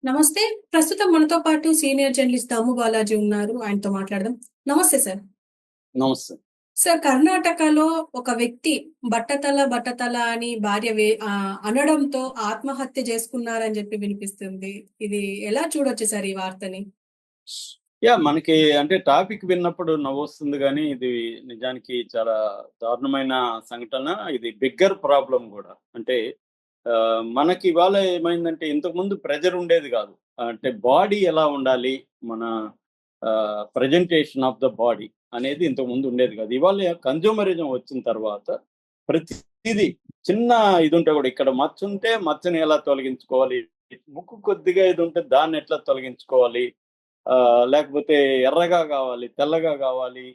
నమస్తే. ప్రస్తుతం మనతో పాటు సీనియర్ జర్నలిస్ట్ దాము బాలాజీ ఉన్నారు. ఆయనతో మాట్లాడదాం. నమస్తే సార్. నమస్తే. సార్, కర్ణాటకలో ఒక వ్యక్తి బట్టతల అని అనడంతో ఆత్మహత్య చేసుకున్నారని చెప్పి వినిపిస్తుంది. ఇది ఎలా చూడొచ్చు సార్ ఈ వార్తని? మనకి అంటే టాపిక్ విన్నప్పుడు నవ్వొస్తుంది గానీ, ఇది నిజానికి చాలా దారుణమైన సంఘటన. ఇది బిగ్గర్ ప్రాబ్లమ్ గూడా. అంటే మనకి ఇవాళ ఏమైందంటే ఇంతకుముందు ప్రెషర్ ఉండేది గాదు. అంటే బాడీ ఎలా ఉండాలి? మన ప్రెజెంటేషన్ ఆఫ్ ద బాడీ అనేది ఇంతకుముందు ఉండేది గాదు. ఇవాళ కన్స్యూమరిజం వచ్చిన తర్వాత ప్రతిది చిన్న ఇదుంటే గూడా ఇక్కడ మచ్చుంటే మచ్చని ఎలా తొలగించుకోవాలి? ముక్కు కొద్దిగా ఇదుంటే దాన్ని ఎట్లా తొలగించుకోవాలి? లేకపోతే ఎర్రగా గావాలి, తెల్లగా గావాలి.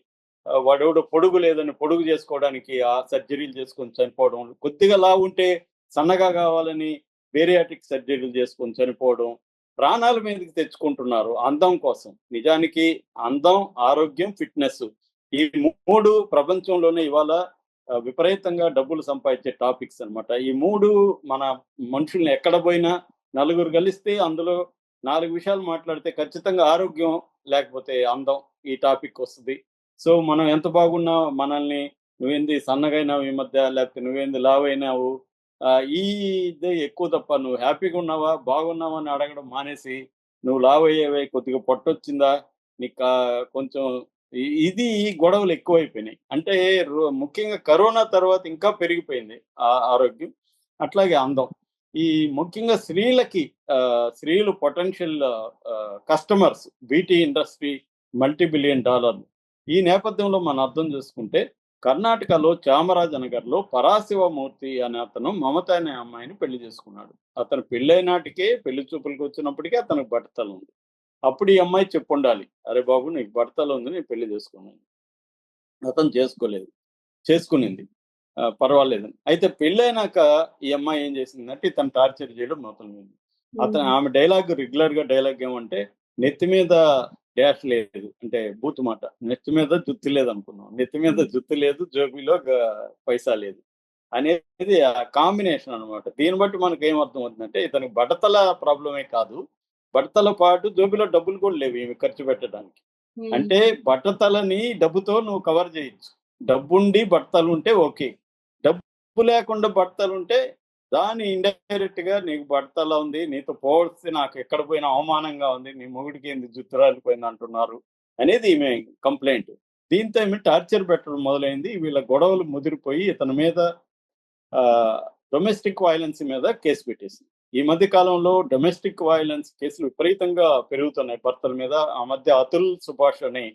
వాడెవడో పొడుగు లేదని పొడుగు జేసుకోవడానికి ఆ సర్జరీలు చేసుకొని చనిపోవడం. కొద్దిగా లావుంటే సన్నగా గావాలని బేరియాట్రిక్ సర్జరీలు చేసుకొని చనిపోవడం. ప్రాణాల మీదకి తెచ్చుకుంటున్నారు అందం కోసం. నిజానికి అందం, ఆరోగ్యం, ఫిట్‌నెస్ ఈ 3 ప్రపంచంలోనే ఇవాళ విపరీతంగా డబ్బులు సంపాదించే టాపిక్స్ అన్నమాట. ఈ 3 మన మనుషుల్ని ఎక్కడ బోయినా నలుగురు గలిస్తే అందులో 4 విషయాలు మాట్లాడితే ఖచ్చితంగా ఆరోగ్యం, లేకపోతే అందం ఈ టాపిక్ వస్తది. సో, మనం ఎంత బాగున్నా మనల్ని "నువ్వేంది సన్నగయినావు ఈ మధ్య" లేకపోతే "నువ్వేంది లావైనావు" ఇదే ఎక్కువ తప్ప "నువ్వు హ్యాపీగున్నావా? బాగున్నావా?" అని అడగడం మానేసి, "నువ్వు లావయ్యావే, కొద్దిగా పొట్టొచ్చిందా? నీకా కొంచెం" ఇది ఈ గొడవలు ఎక్కువైపోయినాయి. అంటే ముఖ్యంగా కరోనా తర్వాత ఇంకా పెరిగిపోయింది ఆరోగ్యం. అట్లాగే అందం. ఈ ముఖ్యంగా స్త్రీలకి స్త్రీలు potential customers beauty industry multi billion డాలర్లు. ఈ నేపథ్యంలో మనం అర్థం చేసుకుంటే కర్ణాటకలో చామరాజనగర్‌లో పరాశివమూర్తి అనే అతను మమత అనే అమ్మాయిని పెళ్లి చేసుకున్నాడు. అతను పెళ్ళైనాటికే పెళ్లి చూపులకొచ్చినప్పటికే అతనికి బట్టతలుంది. అప్పుడు ఈ అమ్మాయి చెప్పుండాలి. "అరె బాబు! నీకు బట్టతలుంది. నేను పెళ్లి చేసుకోనని." అతను చేసుకోలేదు. చేసుకునింది. పర్వాలేదని. అయితే పెళ్ళైనాక ఈ అమ్మాయి ఏం చేసిందంటే ఇతన్ని టార్చర్ చేయడం మొదలుపెట్టింది. హ్మ్. ఆమె డైలాగ్ ఏమంటే నెత్తి మీద డాష్ లేదు. అంటే బూతు మాట. నెత్తి మీద జుత్తు లేదనుకున్నాం. నెత్తి మీద హ్మ్. జుత్తు లేదు, జేబులో పైసా లేదు. అనేది ఆ కాంబినేషన్ అన్నమాట. దీన్ని బట్టి మనకేం అర్థమవుతుందంటే ఇతనికి బట్టతల ప్రాబ్లమే కాదు. బట్టతల పాటు జేబులో డబ్బులు కూడా లేవు ఈమె ఖర్చు పెట్టడానికి. హ్మ్. అంటే బట్టతలని డబ్బుతో నువ్వు కవర్ చేయొచ్చు. డబ్బుండి బట్టలుంటే ఓకే. డబ్బు లేకుండా బట్టలుంటే దాన్ని ఇండైరెక్ట్‌గా నీకు బట్టతల ఉంది. నీతో పోల్స్తే నాకెక్కడ పోయినా అవమానంగా ఉంది. నీ మొగుడికేంది జుత్తు రాలిపోయిందంటున్నారు అనేది ఈమె కంప్లెయింట్. దీంతో ఈమె టార్చర్ పెట్టడం మొదలైంది. వీళ్ళ గొడవలు ముదిరిపోయి ఇతని మీద ఆహ్, డొమెస్టిక్ వయలెన్స్ మీద కేస్ పెట్టేసింది. ఈ మధ్య కాలంలో డొమెస్టిక్ వయలెన్స్ కేసులు విపరీతంగా పెరుగుతున్నాయి భర్తల మీద. ఆ మధ్య అతుల్ సుభాష్ అని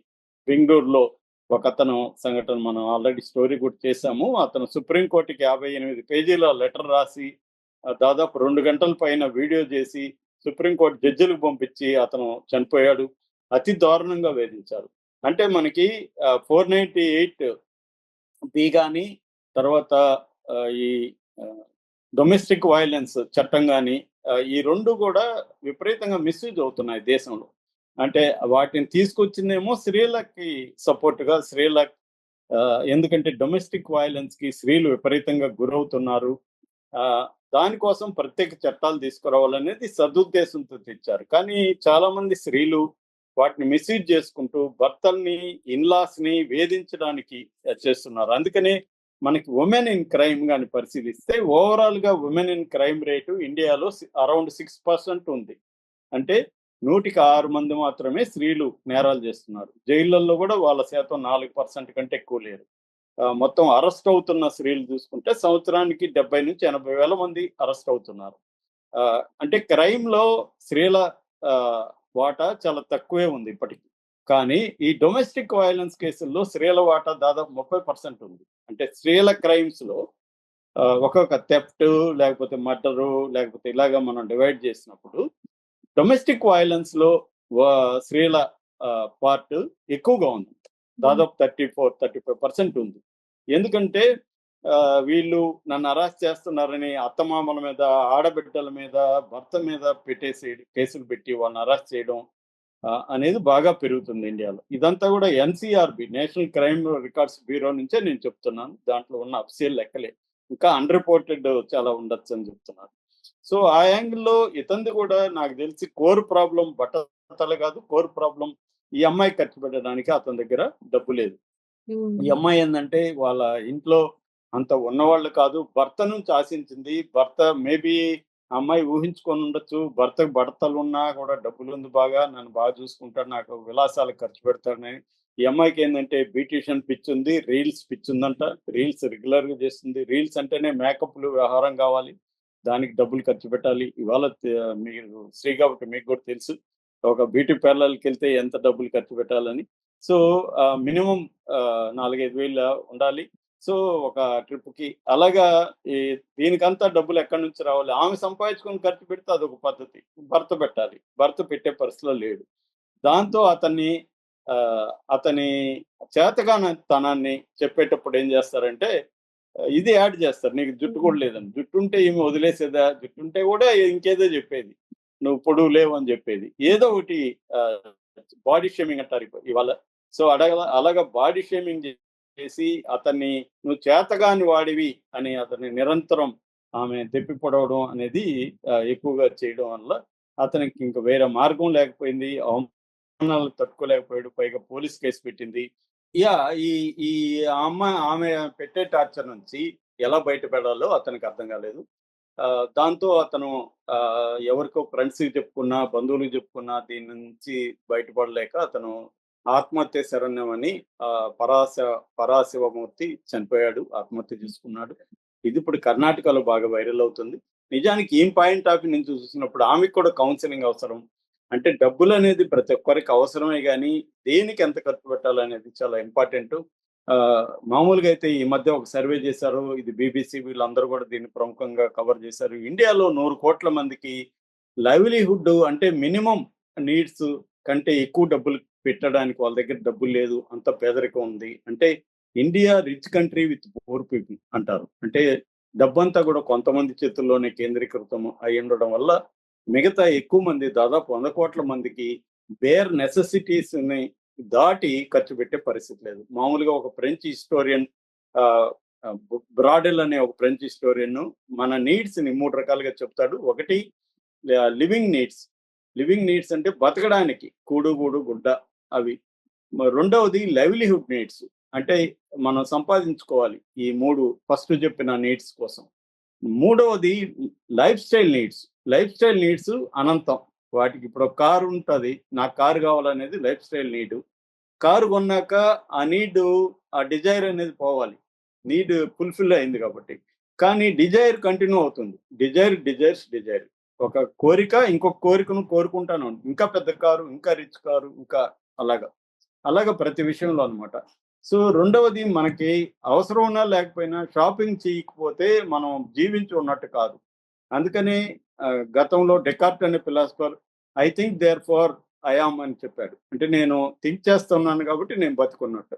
బెంగుళూరులో ఒకతను సంఘటన మనం ఆల్రెడీ స్టోరీ కూడా చేసాము. అతను సుప్రీం కోర్ట్‌కి 58 పేజీల లెటర్ రాసి దాదాపు 2 గంటల పైన వీడియో చేసి సుప్రీం కోర్ట్ జడ్జిలకు పంపించి అతను చనిపోయాడు. అతి దారుణంగా వేధించారు. అంటే మనకి 498 బి గాని, తర్వాత ఈ ఆహ్, డొమెస్టిక్ వయలెన్స్ చట్టం గాని, ఈ 2 గూడా విపరీతంగా మిస్‌యూజ్ అవుతున్నాయి దేశంలో. అంటే వాటిని తీసుకొచ్చిందేమో స్త్రీలకి సపోర్ట్‌గా ఎందుకంటే డొమెస్టిక్ వయలెన్స్‌కి స్త్రీలు విపరీతంగా గురవుతున్నారు. ఆహ్, దానికోసం ప్రత్యేక చట్టాలు తీసుకురావాలనేది సదుద్దేశంతో తెచ్చారు. కానీ చాలామంది స్త్రీలు వాటిని మిస్‌యూజ్ చేసుకుంటూ భర్తల్ని, ఇన్‌లాస్‌ని వేధించడానికి చేస్తున్నారు. అందుకనే మనకి వుమెన్ ఇన్ క్రైమ్ గాని పరిశీలిస్తే ఓవరాల్‌గా వుమెన్ ఇన్ క్రైమ్ రేటు ఇండియాలో అరౌండ్ 6% ఉంది. అంటే 100కి 6 మంది మాత్రమే స్త్రీలు నేరాలు చేస్తున్నారు. జైళ్ళల్లో గూడా వాళ్ళ శాతం 4% కంటే ఎక్కువ లేరు. మొత్తం అరెస్ట్ అవుతున్న స్త్రీలు చూసుకుంటే సంవత్సరానికి 70,000-80,000 మంది అరెస్ట్ అవుతున్నారు. అంటే క్రైమ్‌లో స్త్రీల ఆహ్, వాటా చాలా తక్కువే ఉంది ఇప్పటికి. కానీ ఈ డొమెస్టిక్ వయలెన్స్ కేసుల్లో స్త్రీల వాటా దాదాపు 30% ఉంది. అంటే స్త్రీల క్రైమ్స్‌లో ఒక్కొక్క థెఫ్ట్ లేకపోతే మర్డరు లేకపోతే ఇలాగ మనం డివైడ్ చేసినప్పుడు డొమెస్టిక్ వయలెన్స్‌లో స్త్రీల పార్ట్ ఎక్కువగా ఉంది. హ్మ్. దాదాపు 34, 35% ఉంది. ఎందుకంటే వీళ్ళు నన్ను అరెస్ట్ చేస్తున్నారని అత్తమామల మీద, ఆడబిడ్డల మీద, భర్త మీద పెట్టేసి కేసులు పెట్టి వాళ్ళని అరెస్ట్ చేయడం అనేది బాగా పెరుగుతుంది ఇండియాలో. ఇదంతా కూడా NCRB national crime records bureau నుంచే నేను చెప్తున్నాను. దాంట్లో ఉన్న అఫీషియల్ లెక్కలే. ఇంకా అన్‌రిపోర్టెడ్ చాలా ఉండొచ్చని చెప్తున్నారు. సో ఆ యాంగిల్‌లో ఇతనిది కూడా నాకు తెలిసి కోర్ ప్రాబ్లమ్ బట్టతల కాదు. కోర్ ప్రాబ్లమ్ ఈ అమ్మాయి ఖర్చు పెట్టడానికి అతని దగ్గర డబ్బు లేదు. ఈ హ్మ్. అమ్మాయి ఏందంటే వాళ్ళ ఇంట్లో అంత ఉన్నవాళ్ళు కాదు. భర్త నుంచి ఆశించింది. భర్త మేబీ ఆ అమ్మాయి ఊహించుకొని ఉండొచ్చు. భర్తకు బడతలున్నా కూడా డబ్బులుంది బాగా. నన్ను బాగా చూసుకుంటాడు. నాకు విలాసాలకు ఖర్చు పెడతాడని. ఈ అమ్మాయికేందంటే బ్యూటీషియన్ పిచ్చుంది. రీల్స్ పిచ్చుందంట. రీల్స్ రెగ్యులర్‌గా చేస్తుంది. రీల్స్ అంటేనే మేకప్‌లు, వ్యవహారం కావాలి. దానికి డబ్బులు ఖర్చు పెట్టాలి. ఇవాళ మీరు స్త్రీ కాబట్టి మీకు కూడా తెలుసు. ఒక బ్యూటీ పార్లర్‌కెళ్తే ఎంత డబ్బులు ఖర్చు పెట్టాలని. సో, మినిమమ్ 4, 5 వేలు ఉండాలి. సో, ఒక ట్రిప్‌కి అలాగా ఈ దీనికంతా డబ్బులు ఎక్కడి నుంచి రావాలి? ఆమె సంపాదించుకొని ఖర్చు పెడితే అదొక పద్ధతి. భర్త పెట్టాలి. భర్త పెట్టే పరిస్థితిలో లేడు. దాంతో అతని చేతగానితనాన్ని చెప్పేటప్పుడు ఏం చేస్తారంటే, ఇది యాడ్ చేస్తారు. నీకు జుట్టు హ్మ్. కూడా లేదని. జుట్టుంటే ఈమె వదిలేసేదా? జుట్టుంటే కూడా ఇంకేదో చెప్పేది. నువ్వు పొడువు లేవు అని చెప్పేది. ఏదో ఒకటి ఆహ్, బాడీ షేమింగ్ అంటారు ఇవాళ. సో, అలాగా బాడీ షేమింగ్ చేసి అతన్ని నువ్వు చేతగాని వాడివి అని అతన్ని నిరంతరం ఆమె దెప్పి పొడవడం అనేది ఎక్కువగా చేయడం వల్ల అతనికి ఇంక వేరే మార్గం లేకపోయింది. అవమానాలు తట్టుకోలేకపోయాడు. పైగా పోలీస్ కేస్ పెట్టింది. ఈ ఈ ఆమె పెట్టే టార్చర్ నుంచి ఎలా బయటపడాలో అతనికి అర్థం కాలేదు. దాంతో అతను ఎవరికో ఫ్రెండ్స్‌కి చెప్పుకున్నా, బంధువులకి చెప్పుకున్నా దీని నుంచి బయటపడలేక అతను ఆత్మహత్య శరణ్యం అని పరాశివమూర్తి చనిపోయాడు. ఆత్మహత్య చేసుకున్నాడు. ఇది ఇప్పుడు కర్ణాటకలో బాగా వైరల్ అవుతుంది. నిజానికి ఈ పాయింట్ ఆఫ్ వ్యూ నుంచి చూసినప్పుడు ఆమెకు కూడా కౌన్సెలింగ్ అవసరం. అంటే డబ్బులనేది ప్రతి ఒక్కరికి అవసరమే గానీ, దేనికి ఎంత ఖర్చు పెట్టాలనేది చాలా ఇంపార్టెంటు. మామూలుగా అయితే ఈ మధ్య ఒక సర్వే చేశారు. ఇది బీబీసీ వీళ్ళందరూ కూడా దీన్ని ప్రముఖంగా కవర్ చేశారు. ఇండియాలో 100,00,00,000 మందికి లైవ్లీహుడ్ అంటే మినిమమ్ నీడ్స్ కంటే ఎక్కువ డబ్బులు పెట్టడానికి వాళ్ళ దగ్గర డబ్బులు లేదు. అంత పేదరికం ఉంది. అంటే India rich country with poor people అంటారు. అంటే డబ్బంతా కూడా కొంతమంది చేతుల్లోనే కేంద్రీకృతం అయ్యుండడం వల్ల మిగతా ఎక్కువ మంది దాదాపు 100,00,00,000 మందికి బేర్ నెసెసిటీస్‌ని దాటి ఖర్చు పెట్టే పరిస్థితి లేదు. మామూలుగా ఒక ఫ్రెంచ్ హిస్టోరియన్ ఆహ్, ఆహ్, బ్రాడెల్ అనే ఒక ఫ్రెంచ్ హిస్టోరియన్ మన నీడ్స్‌ని 3 రకాలుగా చెప్తాడు. ఒకటి లివింగ్ నీడ్స్. లివింగ్ నీడ్స్ అంటే బతకడానికి కూడు, గూడు, గుడ్డ అవి. రెండవది లైవ్లీహుడ్ నీడ్స్. అంటే మనం సంపాదించుకోవాలి. ఈ 3 ఫస్ట్ చెప్పిన నీడ్స్ కోసం. మూడవది life style needs. Life style needs అనంతం. వాటికి ఇప్పుడు ఒక కారు ఉంటది. నాకు కారు కావాలనేది లైఫ్ స్టైల్ నీడ్. కారు కొన్నాక ఆ నీడు ఆ డిజైర్ అనేది పోవాలి. నీడ్ ఫుల్‌ఫిల్ అయింది కాబట్టి. కానీ డిజైర్ కంటిన్యూ అవుతుంది. డిజైర్. ఒక కోరిక ఇంకొక కోరికను కోరుకుంటానే ఉంది. ఇంకా పెద్ద కారు, ఇంకా రిచ్ కారు, ఇంకా అలాగా. అలాగా ప్రతి విషయంలో అన్నమాట. సో, రెండవది మనకి అవసరం ఉన్నా లేకపోయినా షాపింగ్ చేయకపోతే మనం జీవించి ఉన్నట్టు కాదు. అందుకని గతంలో డెకార్ట్ అనే philosopher I think therefore I yam అని చెప్పాడు. అంటే నేను థింక్ చేస్తున్నాను కాబట్టి నేను బతికున్నట్టు.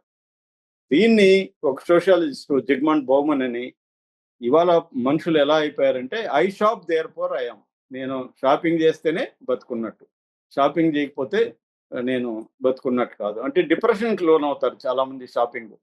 దీన్ని ఒక సోషియాలజిస్ట్ జిగ్మండ్ బౌమన్ అని ఇవాళ మనుషులు ఎలా అయిపోయారంటే I shop therefore I am. నేను షాపింగ్ చేస్తేనే బతుకున్నట్టు. షాపింగ్ చేయకపోతే నేను బతుకున్నట్టు కాదు. అంటే డిప్రెషన్‌కి లోనవుతారు చాలామంది షాపింగ్.